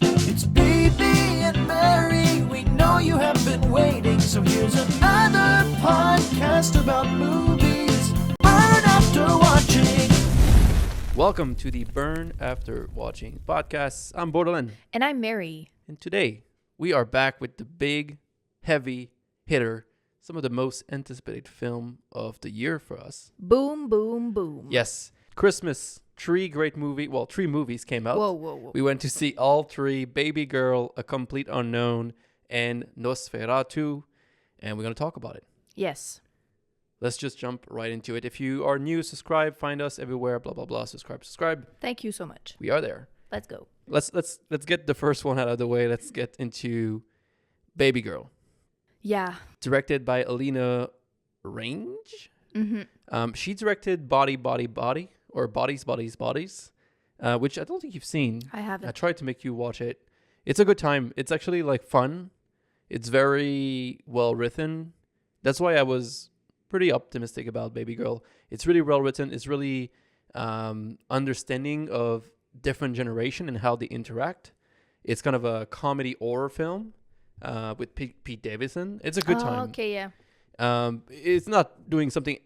It's Baby and Mary, we know you have been waiting, so here's another podcast about movies. Burn after watching. Welcome to the Burn After Watching podcast. I'm Borderland. And I'm Mary. And today, we are back with the big, heavy hitter, some of the most anticipated film of the year for us. Boom, boom, boom. Yes, Christmas. Three movies came out. Whoa. We went to see all three: Babygirl, A Complete Unknown, and Nosferatu, and we're going to talk about it. Yes. Let's just jump right into it. If you are new, subscribe, find us everywhere, blah, blah, blah, subscribe. Thank you so much. We are there. Let's go. Let's get the first one out of the way. Let's get into Babygirl. Yeah. Directed by Halina Reijn. Mm-hmm. She directed Body, or Bodies, which I don't think you've seen. I haven't. I tried to make you watch it. It's a good time. It's actually like fun. It's very well written. That's why I was pretty optimistic about Babygirl. It's really well written. It's really understanding of different generation and how they interact. It's kind of a comedy horror film with Pete Davidson. It's a good time. Okay, yeah. It's not doing something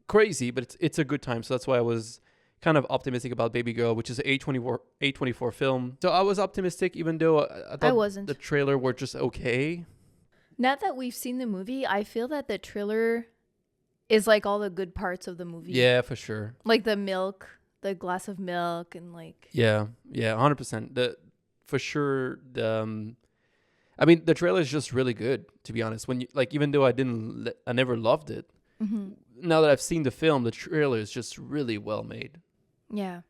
crazy, but it's a good time. So that's why I was kind of optimistic about Babygirl, which is an A24 film. So I was optimistic, even though I thought I wasn't. the trailer were just okay. Now that we've seen the movie, I feel that the trailer is like all the good parts of the movie. Yeah, for sure. Like the glass of milk, and like. Yeah, 100%. For sure. I mean, the trailer is just really good, to be honest. When you, even though I never loved it. Mm-hmm. Now that I've seen the film, the trailer is just really well made. Yeah.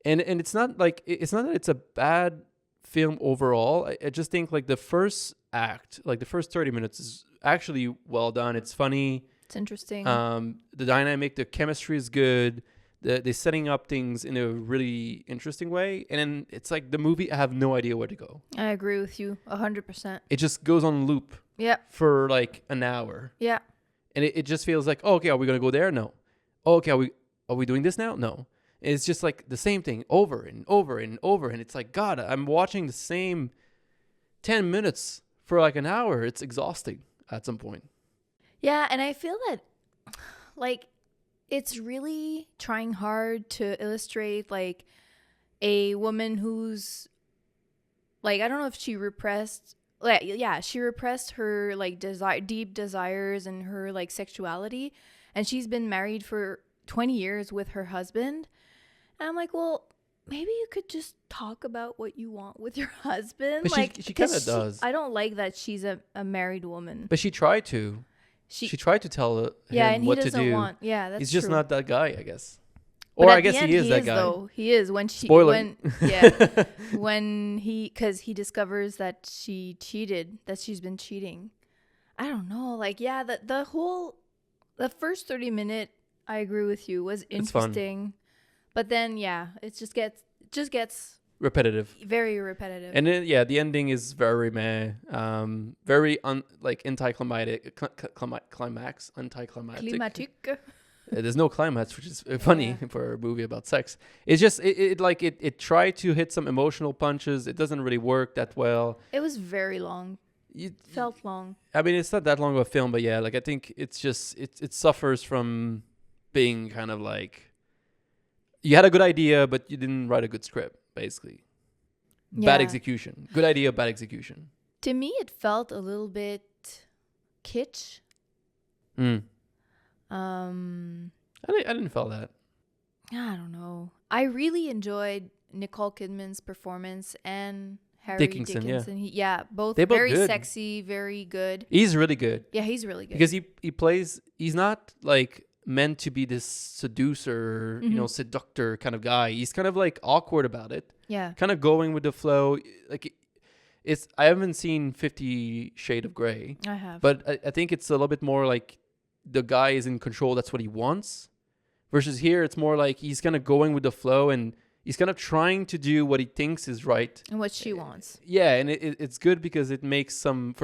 And it's not that it's a bad film overall. I just think like the first act, like the first 30 minutes is actually well done. It's funny. It's interesting. The dynamic, the chemistry is good. They're setting up things in a really interesting way. And then it's like the movie, I have no idea where to go. I agree with you 100%. It just goes on loop. Yeah. For like an hour. Yeah. And it just feels like, oh, okay, are we going to go there? No. Oh, okay, are we doing this now? No. It's just like the same thing over and over and over. And it's like, God, I'm watching the same 10 minutes for like an hour. It's exhausting at some point. Yeah, and I feel that like it's really trying hard to illustrate like a woman who's like, I don't know if she repressed she repressed her like deep desires and her like sexuality, and she's been married for 20 years with her husband. And I'm like, well, maybe you could just talk about what you want with your husband. But like she kind of does. I don't like that she's a married woman. But she tried to. She tried to tell him and what he to doesn't do. Want. Yeah, that's He's just true. not that guy, I guess. But or at I guess the end, he is that guy. Though. He is when she Spoiler. because he discovers that she's been cheating. I don't know, like the first 30 minute, I agree with you, was interesting, but then it just gets repetitive, very repetitive, and then the ending is very meh, very anticlimactic, Climatic. There's no climax, which is funny for a movie about sex. It's just it tried to hit some emotional punches. It doesn't really work that well. It was very long. It felt long. I mean, it's not that long of a film, but I think it's just it suffers from being kind of like you had a good idea, but you didn't write a good script. Basically, bad execution. Good idea, bad execution. To me, it felt a little bit kitsch. I didn't feel that. I don't know. I really enjoyed Nicole Kidman's performance and Harry Dickinson. Both They're both very good. Sexy, very good. He's really good. Yeah, he's really good. Because he's not like meant to be this seducer, seductor kind of guy. He's kind of like awkward about it. Yeah. Kind of going with the flow. Like I haven't seen 50 Shades of Grey. I have. But I think it's a little bit more like the guy is in control. That's what he wants. Versus here, it's more like he's kind of going with the flow and he's kind of trying to do what he thinks is right. And what she wants. Yeah, and it's good because it makes some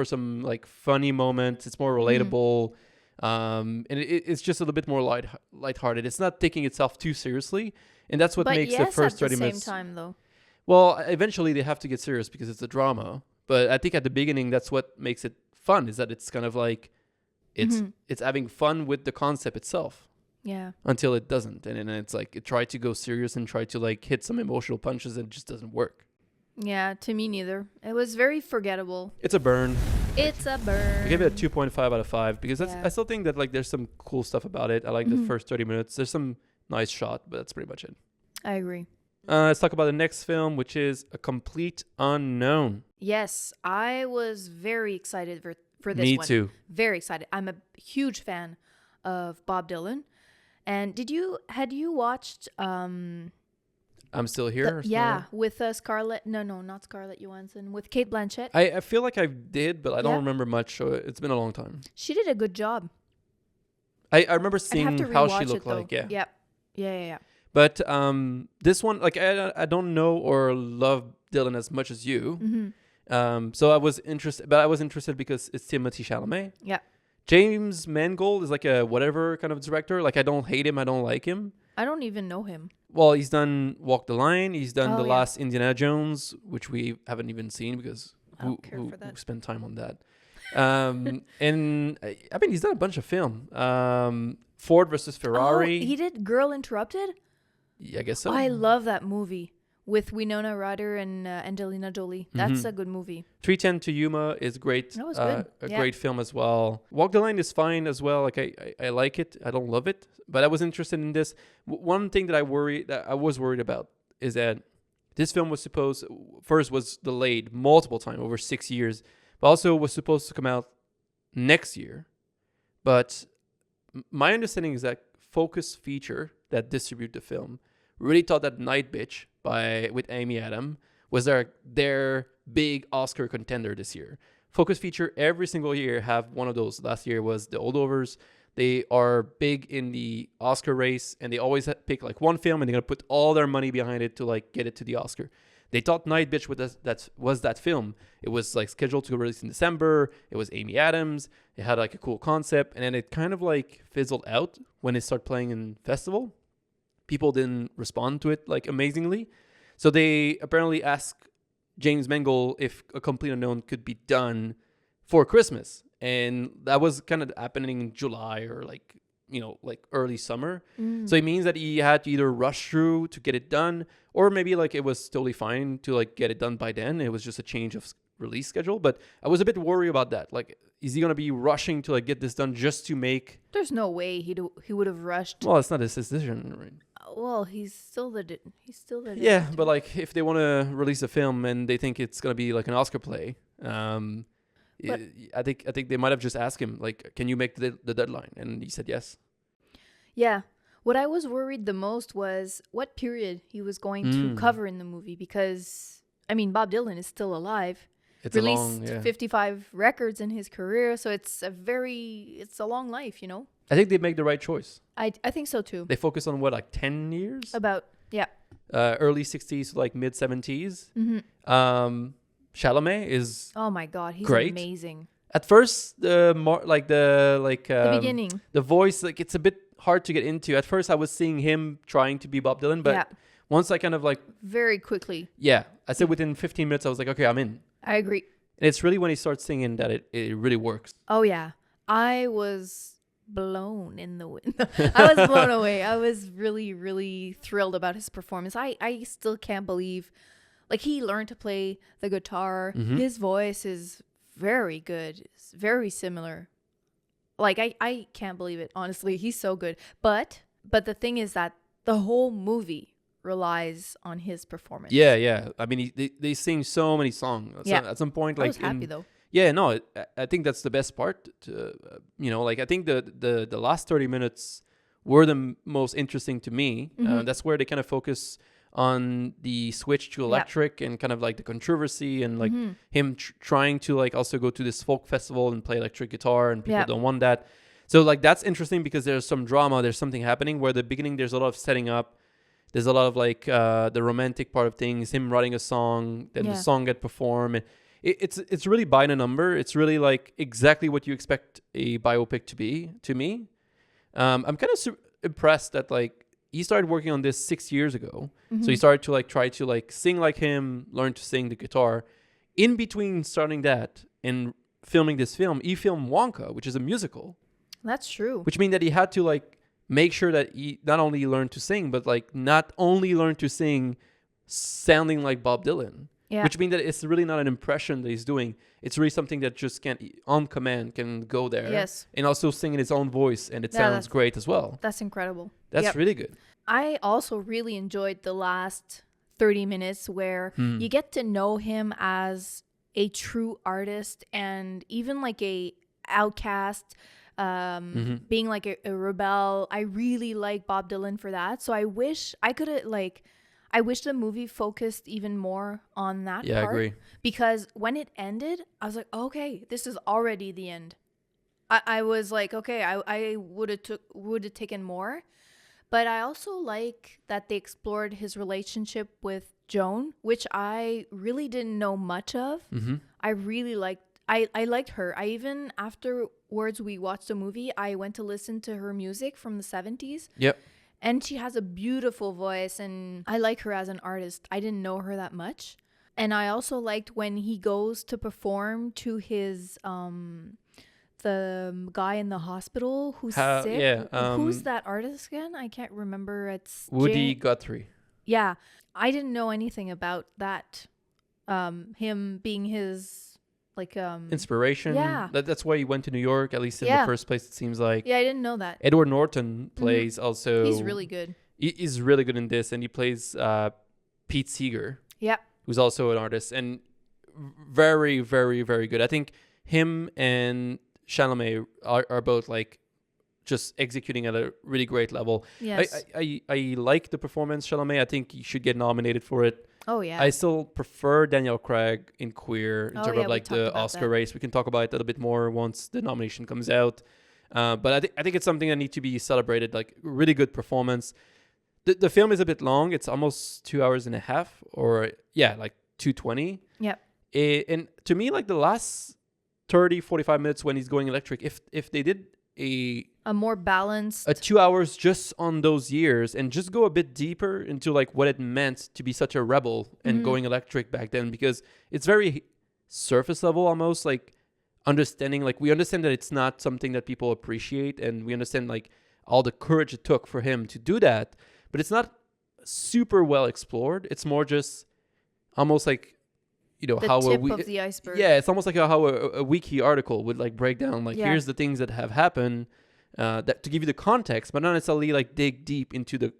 like funny moments. It's more relatable. And it's just a little bit more lighthearted. It's not taking itself too seriously. And that's what makes the first 30 minutes. But at the same time, though. Well, eventually they have to get serious because it's a drama. But I think at the beginning, that's what makes it fun, is that it's kind of like it's having fun with the concept itself. Yeah. Until it doesn't. And then it's like it tried to go serious and try to like hit some emotional punches and it just doesn't work. Yeah, to me neither. It was very forgettable. It's a burn. It's a burn. I give it a 2.5 out of 5 because Yeah. I still think that like there's some cool stuff about it. I like the first 30 minutes. There's some nice shot, but that's pretty much it. I agree. Let's talk about the next film, which is A Complete Unknown. Yes, I was very excited for this Me one. too. Very excited. I'm a huge fan of Bob Dylan. And had you watched I'm Still Here? Or something yeah, like that? with Scarlett, no, not Scarlett Johansson, with Kate Blanchett? I feel like I did, but I don't Yeah. remember much. So it's been a long time. She did a good job. I remember I'd have seeing to how she rewatch looked it, though. like. Yeah. Yep. Yeah. But this one, like I don't know or love Dylan as much as you. Mm-hmm. So I was interested because it's Timothée Chalamet. Yeah. James Mangold is like a whatever kind of director. Like I don't hate him, I don't like him. I don't even know him. Well, he's done Walk the Line. He's done the Oh, yeah. last Indiana Jones, which we haven't even seen because I don't care for that. who spent time on that? And I mean, he's done a bunch of film. Ford versus Ferrari. Oh, he did Girl Interrupted? Yeah, I guess so. I love that movie with Winona Ryder and Angelina Jolie. That's a good movie. 310 to Yuma is great. That was good. A Yeah. great film as well. Walk the Line is fine as well. Like I like it. I don't love it, but I was interested in this. One thing that I was worried about is that this film was was delayed multiple times over 6 years, but also was supposed to come out next year. But my understanding is that Focus Feature that distribute the film really thought that Night Bitch with Amy Adams was their big Oscar contender this year. Focus Feature every single year have one of those. Last year was The Holdovers. They are big in the Oscar race, and they always pick like one film, and they're gonna put all their money behind it to like get it to the Oscar. They thought Night Bitch was that film. It was like scheduled to release in December. It was Amy Adams. It had like a cool concept, and then it kind of like fizzled out when it started playing in festival. People didn't respond to it like amazingly. So they apparently asked James Mangold if A Complete Unknown could be done for Christmas. And that was kind of happening in July or like early summer. So it means that he had to either rush through to get it done, or maybe like it was totally fine to like get it done by then. It was just a change of release schedule. But I was a bit worried about that. Like, is he going to be rushing to like get this done just to make... There's no way he would have rushed. Well, it's not his decision, right? Well, he's still the Yeah, but like if they want to release a film and they think it's gonna be like an Oscar play, I think they might have just asked him like, "Can you make the deadline?" And he said yes. Yeah. What I was worried the most was what period he was going to cover in the movie, because I mean Bob Dylan is still alive. It's released a long, 55 records in his career, so it's a long life, you know. I think they make the right choice. I think so too. They focus on what, like 10 years? About early 60s to like mid 70s. Chalamet is oh my god, he's great. amazing. At first the Beginning. the voice, like it's a bit hard to get into. At first I was seeing him trying to be Bob Dylan, but once I kind of like very quickly. Yeah, I said within 15 minutes I was like, okay, I'm in. I agree. And it's really when he starts singing that it really works. Oh yeah, I was blown in the wind. I was blown away. I was really, really thrilled about his performance. I still can't believe, like, he learned to play the guitar. His voice is very good. It's very similar. Like, I can't believe it. Honestly, he's so good. But the thing is that the whole movie relies on his performance. Yeah. I mean, they sing so many songs. At some point, like, I was happy though. Yeah, no, I think that's the best part. Like I think the last 30 minutes were the most interesting to me. That's where they kind of focus on the switch to electric and kind of like the controversy and like him trying to like also go to this folk festival and play electric guitar, and people don't want that. So like that's interesting because there's some drama, there's something happening where the beginning there's a lot of setting up. There's a lot of like the romantic part of things, him writing a song, then the song get performed. And it's really by the number. It's really like exactly what you expect a biopic to be, to me. I'm kind of impressed that like he started working on this 6 years ago. Mm-hmm. So he started to like try to like sing like him, learn to sing the guitar. In between starting that and filming this film, he filmed Wonka, which is a musical. That's true. Which means that he had to like make sure that he not only learned to sing, but like not only learned to sing sounding like Bob Dylan. Yeah. Which means that it's really not an impression that he's doing. It's really something that just can, on command, can go there. Yes. And also sing in his own voice, and it Yeah, sounds that's- great as well. That's incredible. That's Yep. really good. I also really enjoyed the last 30 minutes where you get to know him as a true artist and even like a outcast, being like a rebel. I really like Bob Dylan for that. So I wish I could have I wish the movie focused even more on that Yeah, I part. agree. Because when it ended, I was like, okay, this is already the end. I was like, okay, I would have taken more. But I also like that they explored his relationship with Joan, which I really didn't know much of. I really I liked her. I even, afterwards we watched the movie, I went to listen to her music from the 70s. Yep. And she has a beautiful voice, and I like her as an artist. I didn't know her that much. And I also liked when he goes to perform to his the guy in the hospital who's sick. Yeah, who's that artist again? I can't remember. It's Woody Guthrie. Yeah. I didn't know anything about that. Him being his like Inspiration. Yeah. That's why he went to New York, at least in Yeah. the first place, it seems like. Yeah, I didn't know that. Edward Norton plays also. He's really good. He's really good in this, and he plays Pete Seeger, Yeah. who's also an artist, and very, very, very good. I think him and Chalamet are both like just executing at a really great level. Yes. I like the performance, Chalamet. I think he should get nominated for it. Oh yeah. I still prefer Daniel Craig in Queer in Oh, terms yeah, of we like talked the about Oscar that. race. We can talk about it a little bit more once the nomination comes out. But I think it's something that needs to be celebrated. Like really good performance. The film is a bit long. It's almost 2 hours and a half, or like 2:20. Yep. And to me, like the last 30-45 minutes when he's going electric, if they did a more balanced. 2 hours just on those years and just go a bit deeper into like what it meant to be such a rebel and going electric back then, because it's very surface level, almost like understanding, like we understand that it's not something that people appreciate, and we understand like all the courage it took for him to do that, but it's not super well explored. It's more just almost like, you know, the how tip of the iceberg. yeah, it's almost like how a wiki article would like break down like here's the things that have happened, that to give you the context, but not necessarily like dig deep into the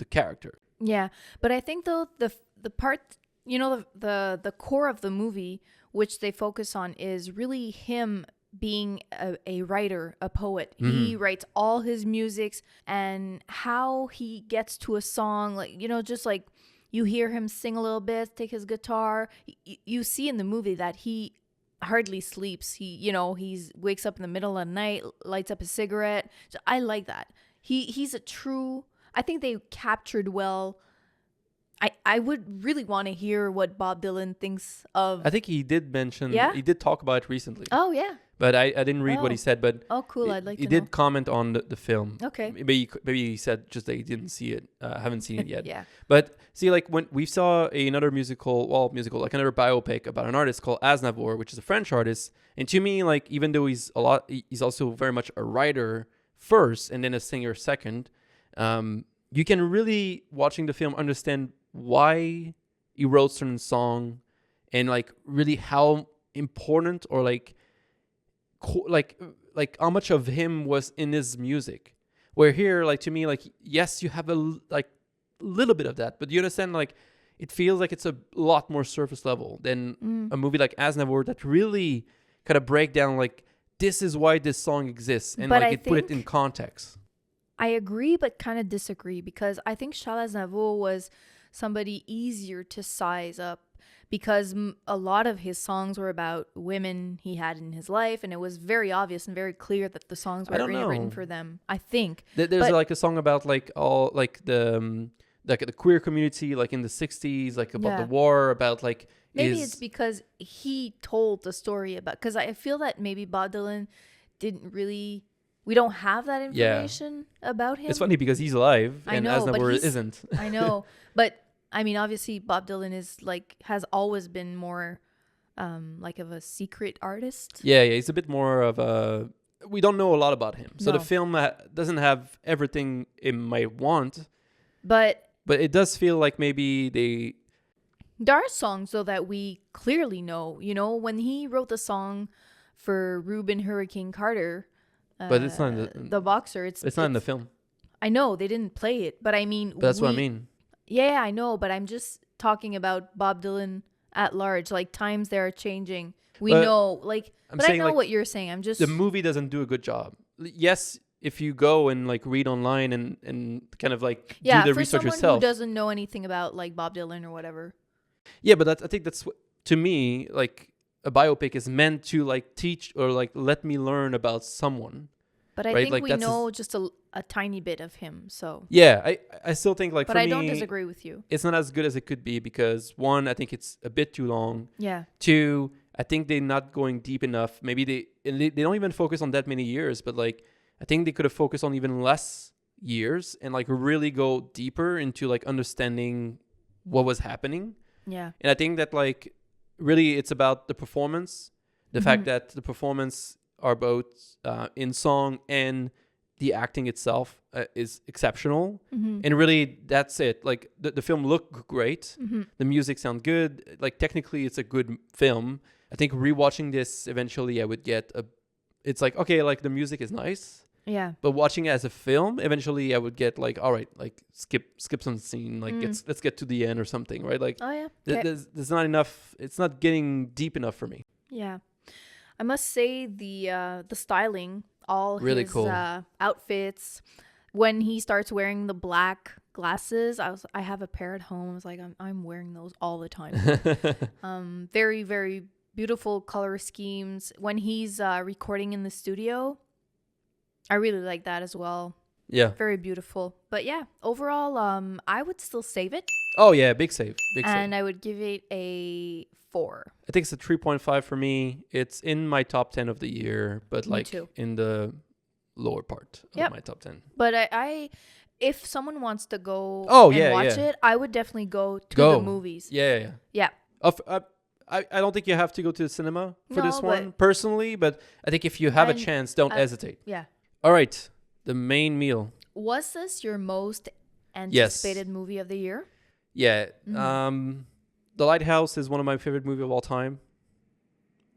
character. Yeah, but I think though the part, you know, the core of the movie, which they focus on, is really him being a writer, a poet. He writes all his musics, and how he gets to a song, like, you know, just like you hear him sing a little bit, take his guitar. You see in the movie that he hardly sleeps. He's wakes up in the middle of the night, lights up a cigarette. So I like that. He's a true. I think they captured well. I would really want to hear what Bob Dylan thinks of. I think he did mention, Yeah? he did talk about it recently, Oh yeah. but I didn't read what he said, but Oh cool. I'd like he to did know. comment on the film. Okay. Maybe he said just that he didn't see it, haven't seen it yet. Yeah. But see, like when we saw another musical, like another biopic about an artist called Aznavour, which is a French artist, and to me, like even though he's also very much a writer first and then a singer second, you can really, watching the film, understand why he wrote certain song, and like really how important or like how much of him was in his music. Where here, like to me, like yes, you have a little bit of that, but you understand, like it feels like it's a lot more surface level than a movie like Aznavour that really kind of break down like this is why this song exists, and But like I it put it think- in context. I agree, but kind of disagree, because I think Charles Aznavour was somebody easier to size up, because a lot of his songs were about women he had in his life, and it was very obvious and very clear that the songs I were don't written know. for them. I think. There's But- like a song about like all like the queer community, like in the 60s, like about Yeah. the war, about like Maybe it's because he told the story about, because I feel that maybe Bob Dylan didn't really we don't have that Yeah. information about him. It's funny because he's alive I and know, but Aznavour he's- isn't. I know, but I mean, obviously, Bob Dylan is has always been more like of a secret artist. Yeah, he's a bit more of a. We don't know a lot about him, so the No. film doesn't have everything it might want, But but it does feel like maybe there are songs though that we clearly know. You know, when he wrote the song for Reuben Hurricane Carter, But it's not in the boxer. It's not in the film. I know they didn't play it, but I mean, But that's what I mean. Yeah, I know, but I'm just talking about Bob Dylan at large. Like times they are changing. We But know, like, I'm but I saying, know like, what you're saying. I'm just The movie doesn't do a good job. Yes, if you go and like read online and kind of like yeah do the for research someone yourself. who doesn't know anything about like Bob Dylan or whatever. Yeah, but I think that's to me, like a biopic is meant to like teach or like let me learn about someone. But I Right, think like, we that's know just a tiny bit of him. So, Yeah, I still think like but for I me, don't disagree with you. it's not as good as it could be because one, I think it's a bit too long. Yeah, Two, I think they're not going deep enough. Maybe they don't even focus on that many years, but like I think they could have focused on even less years and like really go deeper into like understanding what was happening. yeah, And I think that like really it's about the performance, the fact that the performance are both in song and the acting itself is exceptional. And really that's it. Like the film looked great. The music sounds good. Like technically it's a good film. I think rewatching this eventually I would get it's like, okay, like the music is nice. yeah, But watching it as a film, eventually I would get like, all right, like skip some scene, like let's get to the end or something, right? Like oh yeah, okay. there's not enough. It's not getting deep enough for me. Yeah, I must say the styling, all Really his cool. Outfits. When he starts wearing the black glasses, I have a pair at home. I was like, I'm wearing those all the time. Very very beautiful color schemes. When he's recording in the studio, I really like that as well. Yeah. Very beautiful. But yeah, overall, I would still save it, Oh yeah, big save. and I would give it a 4. I think it's a 3.5 for me. It's in my top 10 of the year, but Me like too. in the lower part of Yep. my top 10. But I if someone wants to go Oh, and yeah, watch yeah. it, I would definitely go to Go. the movies. Yeah. Yeah. I don't think you have to go to the cinema for No, this one but- personally, but I think if you have a And, chance, don't hesitate. Yeah. All right, the main meal. Was this your most anticipated movie of the year? Yeah. Mm-hmm. The Lighthouse is one of my favorite movies of all time.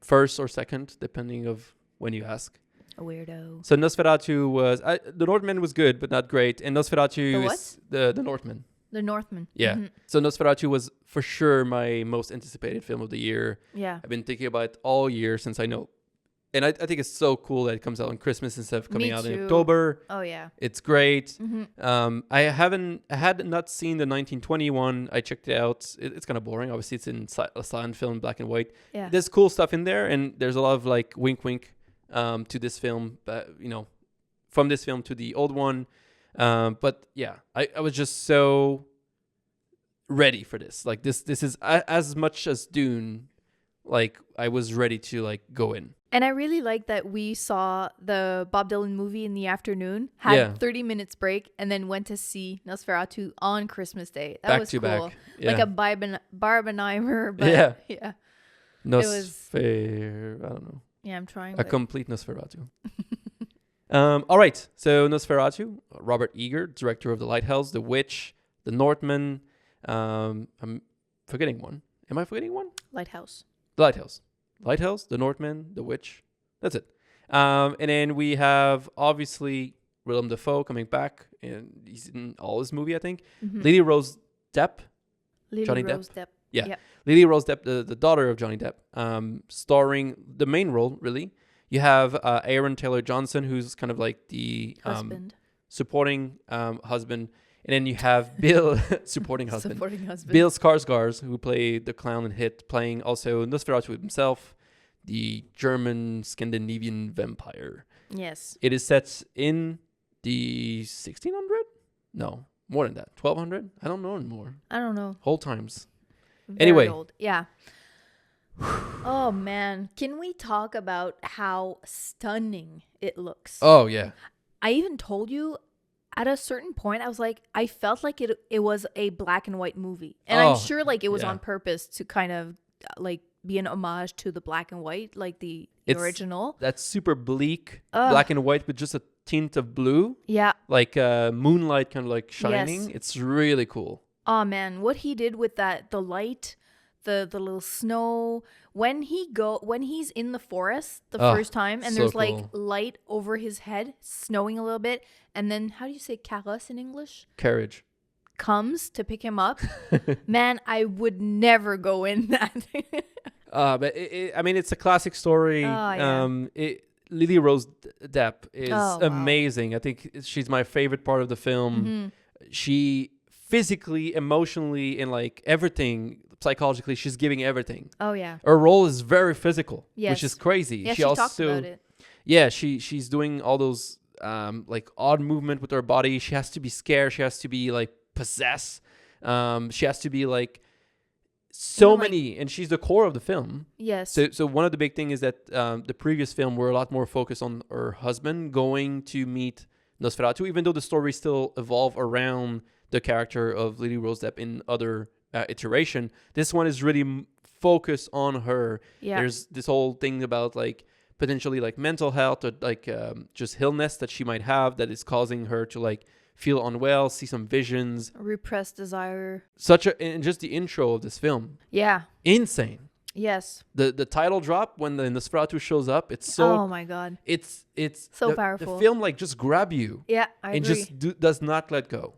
First or second, depending of when you ask. A weirdo. So Nosferatu was... The Northman was good, but not great. And Nosferatu The is... The Northman. The Northman. Yeah. Mhm. So Nosferatu was for sure my most anticipated film of the year. Yeah. I've been thinking about it all year since I know. And I think it's so cool that it comes out on Christmas instead of coming Me out in too. October. Oh yeah. It's great. Mhm. I had not seen the 1921. I checked it out. It's kind of boring. Obviously, it's in a silent film, black and white. Yeah. There's cool stuff in there, and there's a lot of like wink, wink, to this film. But from this film to the old one. But yeah, I was just so ready for this. Like this is as much as Dune. Like I was ready to like go in. And I really like that we saw the Bob Dylan movie in the afternoon, had Yeah. 30 minutes break, and then went to see Nosferatu on Christmas Day. That Back was to cool. back. Yeah. Like a Barbenheimer, but Yeah. yeah. I don't know. Yeah, I'm trying. A but- complete Nosferatu. All right. So Nosferatu, Robert Eager, director of The Lighthouse, The Witch, The Northman. I'm forgetting one. Am I forgetting one? Lighthouse. The Lighthouse, The Northman, The Witch. That's it. And then we have obviously Willem Dafoe coming back, and he's in all his movie, I think. Mhm. Lily-Rose Depp. Johnny Lily-Rose Depp. Yeah. Yep. Lily-Rose Depp, the daughter of Johnny Depp, starring the main role, really. You have Aaron Taylor-Johnson, who's kind of like the Husband. supporting husband. And then you have Bill, supporting husband. Supporting husband. Bill Skarsgård, who played the clown in Hit, playing also Nosferatu himself, the German Scandinavian vampire. Yes. It is set in the 1600? No, more than that. 1200? I don't know anymore. I don't know. Whole times. Very Anyway. old. Yeah. Oh man, can we talk about how stunning it looks? Oh yeah. I even told you at a certain point, I was like, I felt like it was a black and white movie. And I'm sure like it was on purpose to kind of like be an homage to the black and white, like the original. That's super bleak, black and white with just a tint of blue. Yeah. Like moonlight kind of like shining. Yes. It's really cool. Oh man, what he did with that, the light, the little snow, when he's in the forest the first time and so there's like cool. light over his head, snowing a little bit, and then how do you say carrosse in English? Carriage. Comes to pick him up. Man, I would never go in that. But I mean, it's a classic story. Lily-Rose Depp is amazing. I think she's my favorite part of the film. She physically, emotionally, and like everything, psychologically, she's giving everything. Oh yeah. Her role is very physical, Yes. which is crazy. Yeah, she talked about it. Yeah, she's doing all those like odd movement with her body. She has to be scared. She has to be like possessed. She has to be like so many, and she's the core of the film. Yes. So one of the big things is that the previous film were a lot more focused on her husband going to meet Nosferatu, even though the story still evolve around the character of Lily-Rose Depp in other iteration. This one is really focused on her. Yeah. There's this whole thing about like potentially like mental health or like just illness that she might have that is causing her to like feel unwell, see some visions. Repressed desire. And just the intro of this film. Yeah. Insane. Yes. The title drop when the Nosferatu shows up, it's so Oh my god. it's So the, powerful. The film like just grab you Yeah, I and agree. just does not let go.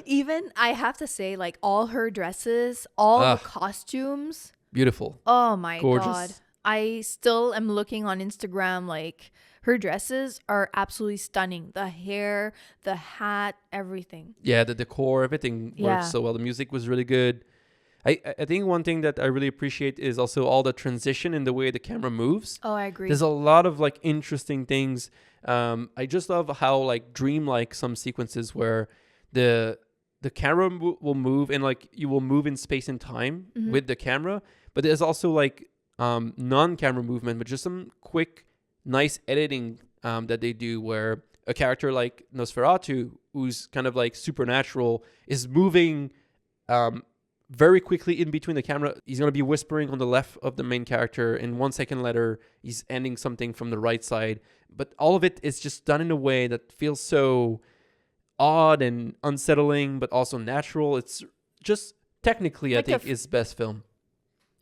Even I have to say, like all her dresses, all the costumes. Beautiful. Oh my Gorgeous. god. I still am looking on Instagram, like her dresses are absolutely stunning. The hair, the hat, everything. Yeah, the decor, everything works so well. The music was really good. I think one thing that I really appreciate is also all the transition in the way the camera moves. Oh, I agree. There's a lot of like interesting things. I just love how like dreamlike some sequences where the camera will move and like you will move in space and time with the camera, but there's also like non-camera movement, but just some quick, nice editing that they do where a character like Nosferatu, who's kind of like supernatural, is moving very quickly in between the camera. He's going to be whispering on the left of the main character, and 1 second later, he's ending something from the right side. But all of it is just done in a way that feels so odd and unsettling, but also natural. It's just technically, Like I think, his best film.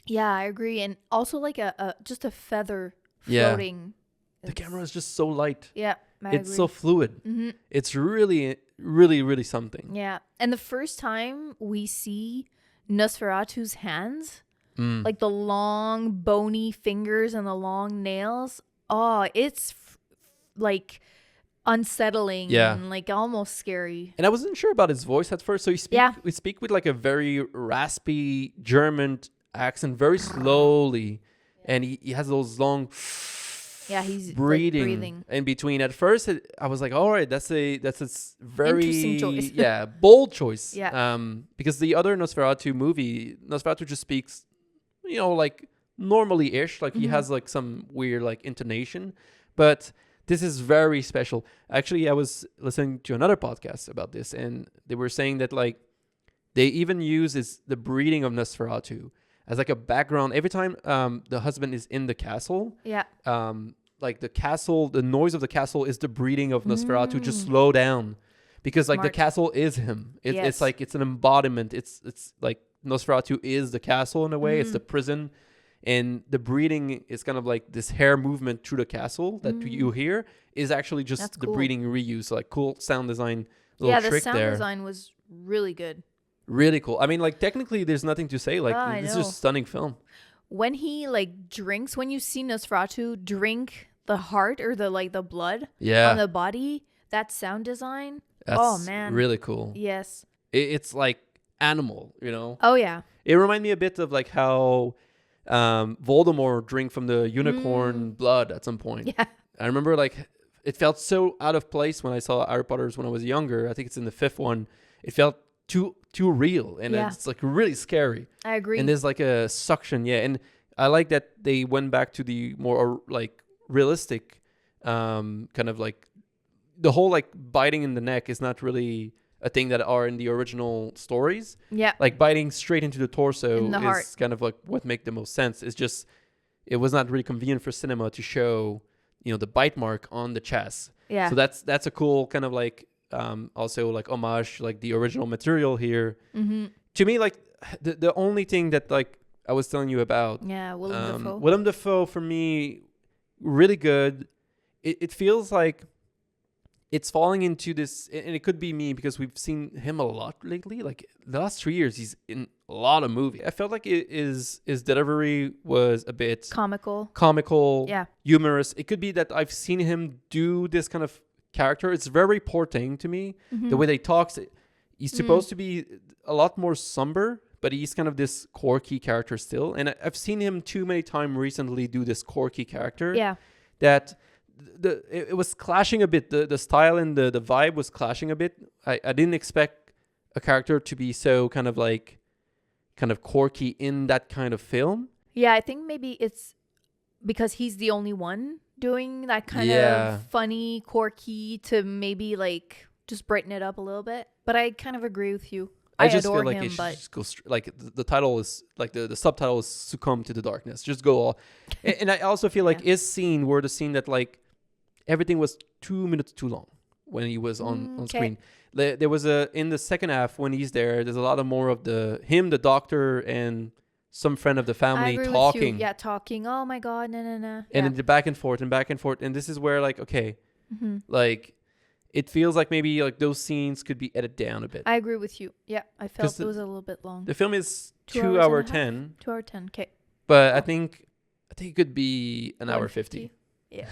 Yeah, I agree. And also like a just a feather Yeah. floating. The camera is just so light. Yeah, I It's agree. so fluid. It's really, really, really something. Yeah. And the first time we see Nosferatu's hands, like the long bony fingers and the long nails, it's like unsettling and like almost scary. And I wasn't sure about his voice at first. So we speak with like a very raspy German accent, very slowly. And he has those long He's breathing in between. At first, I was like, all right, that's a very interesting choice. bold choice. Yeah. Because the other Nosferatu movie, Nosferatu just speaks, like normally-ish. Like he has like some weird like intonation, but this is very special. Actually, I was listening to another podcast about this, and they were saying that like they even use the breathing of Nosferatu as like a background every time the husband is in the castle. Yeah. Like the castle, the noise of the castle is the breathing of Nosferatu. Just slow down, because like the Smart. castle is him. Yes. It's like it's an embodiment. It's like Nosferatu is the castle in a way. It's the prison, and the breathing is kind of like this hair movement through the castle that you hear is actually just That's the cool. breathing reuse. Like cool sound design little The trick sound there. design was really good. Really cool. I mean, like technically, there's nothing to say. Like I it's know. just a stunning film. When he like drinks, when you see Nosferatu drink the heart or the blood on the body, that sound design. That's man. really cool. Yes. It's like animal, Oh yeah. It reminded me a bit of like how Voldemort drink from the unicorn blood at some point. Yeah. I remember like it felt so out of place when I saw Harry Potter's when I was younger. I think it's in the 5th one. It felt too real, and it's like really scary. I agree. And there's like a suction, and I like that they went back to the more like realistic kind of like the whole like biting in the neck is not really a thing that are in the original stories. Yeah. Like biting straight into the torso is heart. kind of like what make the most sense. It's just it was not really convenient for cinema to show, the bite mark on the chest. Yeah. So that's a cool kind of like also like homage like the original material here. Mm-hmm. To me, like the only thing that like I was telling you about. Yeah, Willem Dafoe. Willem Dafoe for me, really good. It feels like it's falling into this, and it could be me because we've seen him a lot lately. Like the last 3 years, he's in a lot of movies. I felt like his delivery was a bit comical, yeah, humorous. It could be that I've seen him do this kind of character. It's very portraying to me. Mm-hmm. The way they talk, he's supposed to be a lot more somber, but he's kind of this quirky character still. And I've seen him too many times recently do this quirky character. Yeah, that. It was clashing a bit. The style and the vibe was clashing a bit. I didn't expect a character to be so kind of quirky in that kind of film. Yeah, I think maybe it's because he's the only one doing that kind of funny, quirky to maybe like just brighten it up a little bit. But I kind of agree with you. I just adore feel like him, it should but just go like the title is like the subtitle is Succumb to the Darkness. Just go all. And I also feel like his scene were the scene that like everything was 2 minutes too long when he was on screen. There was in the second half when he's there's a lot of more of the doctor, and some friend of the family talking. Yeah, talking. Oh my God, no. And then the back and forth. And this is where like, okay, like it feels like maybe like those scenes could be edited down a bit. I agree with you. Yeah, I felt it was a little bit long. The film is 2 hours 10. 2 hours 10. Okay. But I think it could be an hour 50. Yeah.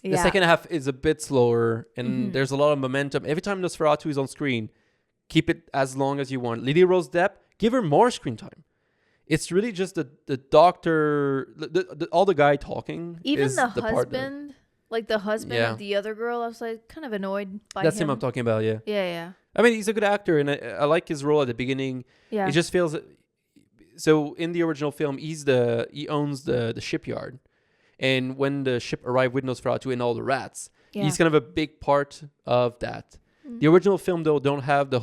The second half is a bit slower, and there's a lot of momentum. Every time Nosferatu is on screen, keep it as long as you want. Lily-Rose Depp, give her more screen time. It's really just the doctor, all the guy talking. Even is the husband, partner. Like the husband of the other girl, I was like kind of annoyed by That's him I'm talking about, yeah. Yeah. I mean, he's a good actor, and I like his role at the beginning. Yeah. It just feels... So in the original film, he owns the shipyard. And when the ship arrived with Nosferatu and all the rats, he's kind of a big part of that. The original film, though, don't have the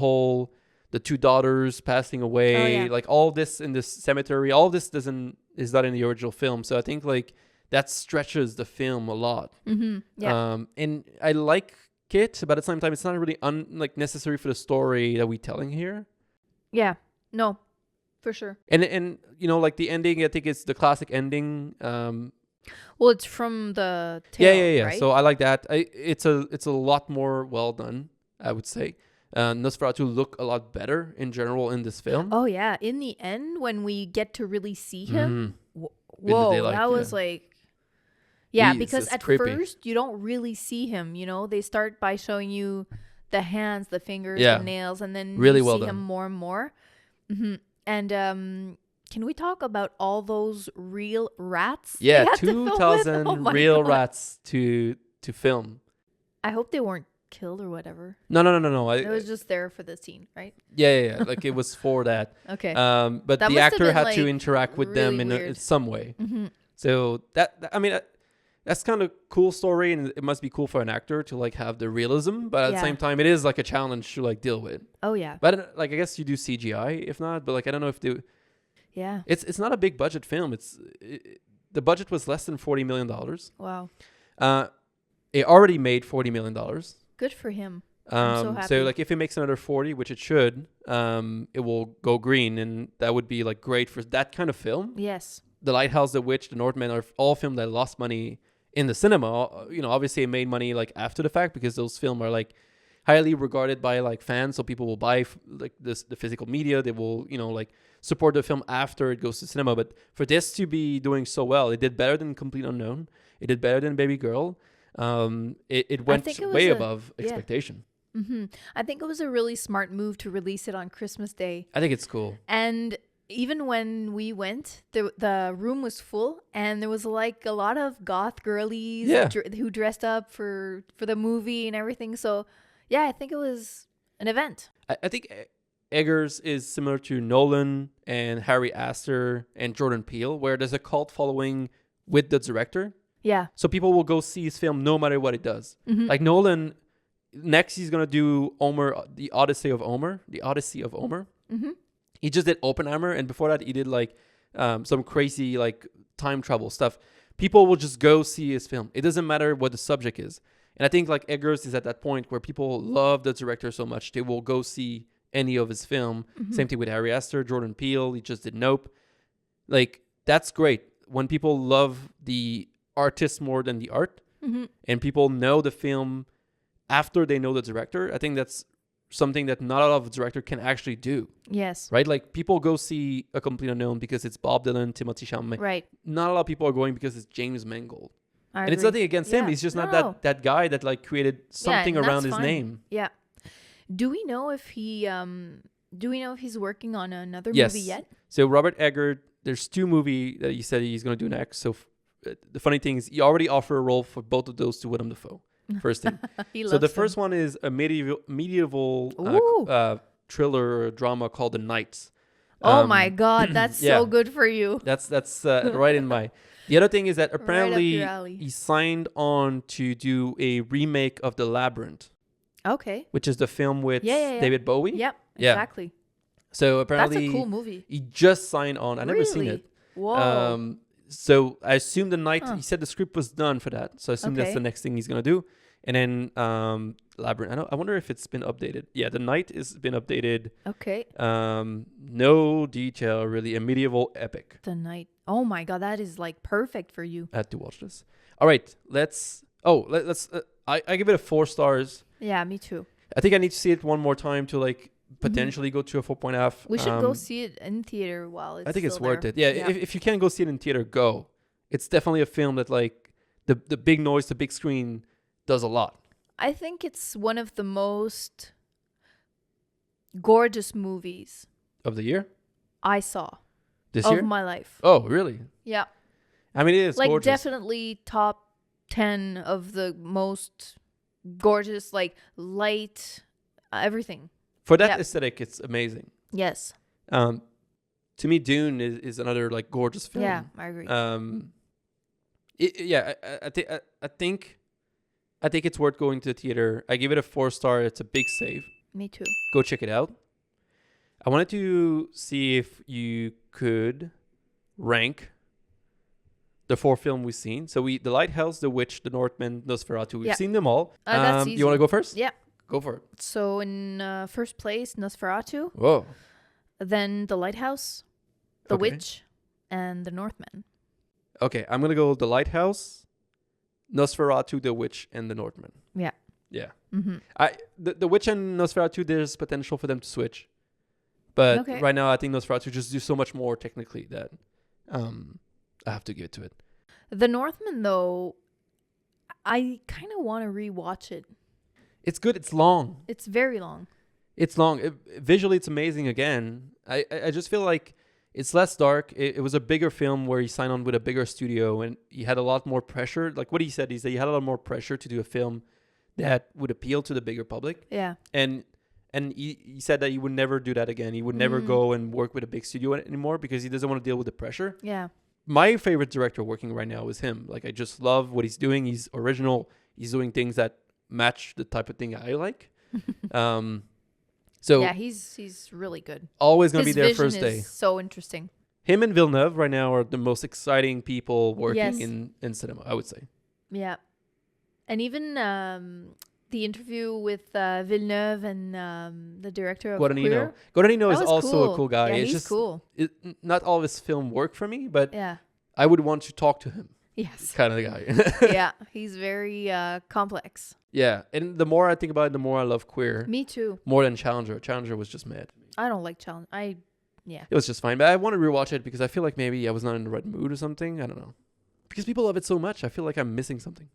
2 daughters passing away, like all this in this cemetery. All this is not in the original film. So I think like that stretches the film a lot. Mm-hmm. Yeah. And I like it, but at the same time, it's not really necessary for the story that we're telling here. Yeah. No, for sure. And like the ending, I think it's the classic ending. Well, it's from the tale, yeah. Right? So I like that. It's a lot more well done, I would say. Nosferatu look a lot better in general in this film. Oh yeah, in the end when we get to really see him, whoa, that was like, because at creepy. First you don't really see him. They start by showing you the hands, the fingers, the nails, and then really you well see done. him more and more. Mm-hmm. And can we talk about all those real rats? Yeah, 2,000 real rats to film. I hope they weren't killed or whatever. No. It was just there for the scene, right? Yeah. Like it was for that. Okay. But that the actor had like to interact with really them in some way. Mm-hmm. So that's kind of cool story, and it must be cool for an actor to like have the realism, but at the same time, it is like a challenge to like deal with. Oh yeah. But like I guess you do CGI if not, but like I don't know if they. Yeah. It's not a big budget film. The budget was less than $40 million. Wow. It already made $40 million. Good for him. I'm so happy. So like if it makes another 40, which it should, it will go green, and that would be like great for that kind of film. Yes. The Lighthouse, The Witch, The Northman are all films that lost money in the cinema. Obviously it made money like after the fact because those films are like highly regarded by like fans, so people will buy like the physical media. They will like support the film after it goes to cinema. But for this to be doing so well, it did better than Complete Unknown. It did better than Babygirl. It went way above expectation. Mm-hmm. I think it was a really smart move to release it on Christmas Day. I think it's cool. And even when we went, the room was full, and there was like a lot of goth girlies who dressed up for the movie and everything. So yeah, I think it was an event. I think Eggers is similar to Nolan and Harry Astor and Jordan Peele, where there's a cult following with the director. Yeah. So people will go see his film no matter what it does. Mm-hmm. Like Nolan, next he's going to do the Odyssey of Homer. Mm-hmm. He just did Oppenheimer, and before that he did like some crazy like time travel stuff. People will just go see his film. It doesn't matter what the subject is. And I think like Eggers is at that point where people love the director so much they will go see any of his film. Mm-hmm. Same thing with Harry Astor, Jordan Peele. He just did Nope. Like that's great when people love the artist more than the art, Mm-hmm. and people know the film after they know the director. I think that's something that not a lot of director can actually do. Yes. Right? Like people go see A Complete Unknown because it's Bob Dylan, Timothée Chalamet. Right. Not a lot of people are going because it's James Mangold. I And it's agree. nothing against him. Yeah. He's just not No. that guy that like created something and around that's his fine. name. Yeah. Do we know if he's working on another Yes. movie yet? So Robert Eggers, there's 2 movies that he said he's going to do next. So the funny thing is he already offered a role for both of those to Willem Dafoe. First thing. He So loves the him. first one is a medieval Ooh. thriller or drama called The Knights. Oh my God, that's yeah. so good for you. That's right in my. The other thing is that Right up apparently your alley. he signed on to do a remake of The Labyrinth, Okay. which is the film with Yeah. David Bowie. Yep. Yeah. Exactly. So That's apparently a cool movie. he just signed on. I never seen Really? it. Whoa. So I assume the night Huh. he said the script was done for that. So I assume that's Okay. the next thing he's gonna do. And then Labyrinth. I wonder if it's been updated. Yeah, The Night has been updated. Okay. No detail really. A medieval epic. The Night. Oh my God, that is like perfect for you. I had to watch this. All right, let's. I give it a 4 stars. Yeah, me too. I think I need to see it one more time to like potentially go to a 4.5. We should go see it in theater while it's I think it's still worth there. it. Yeah, if you can go see it in theater, go. It's definitely a film that like the big noise, the big screen does a lot. I think it's one of the most gorgeous movies Of the year? I saw This of year? my life. Oh, really? Yeah. I mean, it is Like gorgeous. definitely top 10 of the most gorgeous, like light, everything. For that Yep. aesthetic, it's amazing. Yes. To me, Dune is another like gorgeous film. Yeah, I agree. I think it's worth going to the theater. I give it a 4-star. It's a big save. Me too. Go check it out. I wanted to see if you could rank the 4 films we've seen. So The Lighthouse, The Witch, The Northman, Nosferatu. We've Yeah. seen them all. That's You want to easy. go first? Yeah. Go for it. So in first place, Nosferatu, Whoa. then The Lighthouse, The Okay. Witch, and The Northman. Okay, I'm going to go The Lighthouse, Nosferatu, The Witch, and The Northman. Yeah. Yeah. Mm-hmm. The Witch and Nosferatu, there's potential for them to switch. But Okay. right now, I think Nosferatu just do so much more technically that I have to give it to it. The Northman, though, I kind of want to rewatch it. It's good. It's long. It's very long. It's long. Visually, it's amazing again. I just feel like it's less dark. It was a bigger film where he signed on with a bigger studio and he had a lot more pressure. Like what he said is that he had a lot more pressure to do a film that would appeal to the bigger public. Yeah. And he said that he would never do that again. He would never go and work with a big studio anymore because he doesn't want to deal with the pressure. Yeah. My favorite director working right now is him. Like I just love what he's doing. He's original. He's doing things that match the type of thing I like. So yeah, he's really good. always gonna His be there vision first day. is so interesting. Him and Villeneuve right now are the most exciting people working Yes. in cinema, I would say. Yeah. And even the interview with Villeneuve and the director of Guadagnino. Queer. Guadagnino That is was also cool. a cool guy. Yeah, It's he's just cool. Not all of his film work for me, but Yeah. I would want to talk to him. Yes. Kind of the guy. Yeah. He's very complex. Yeah, and the more I think about it, the more I love Queer. Me too. More than Challenger. Challenger was just mad. I don't like challenge. Yeah. It was just fine, but I want to rewatch it because I feel like maybe I was not in the right mood or something. I don't know. Because people love it so much, I feel like I'm missing something.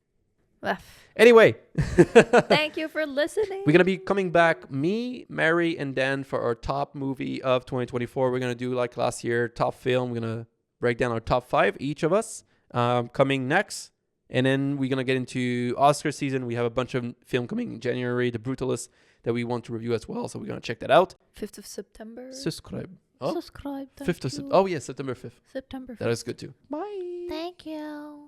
Ugh. Anyway. Thank you for listening. We're going to be coming back, me, Mary, and Dan, for our top movie of 2024. We're going to do like last year, top film. We're going to break down our top 5, each of us. Coming next, And then we're going to get into Oscar season. We have a bunch of film coming in January. The Brutalist that we want to review as well. So we're going to check that out. 5th of September. Subscribe. Oh, Subscribe. 5th of September. Oh, yeah, September 5th. September 5th. That is good too. Bye. Thank you.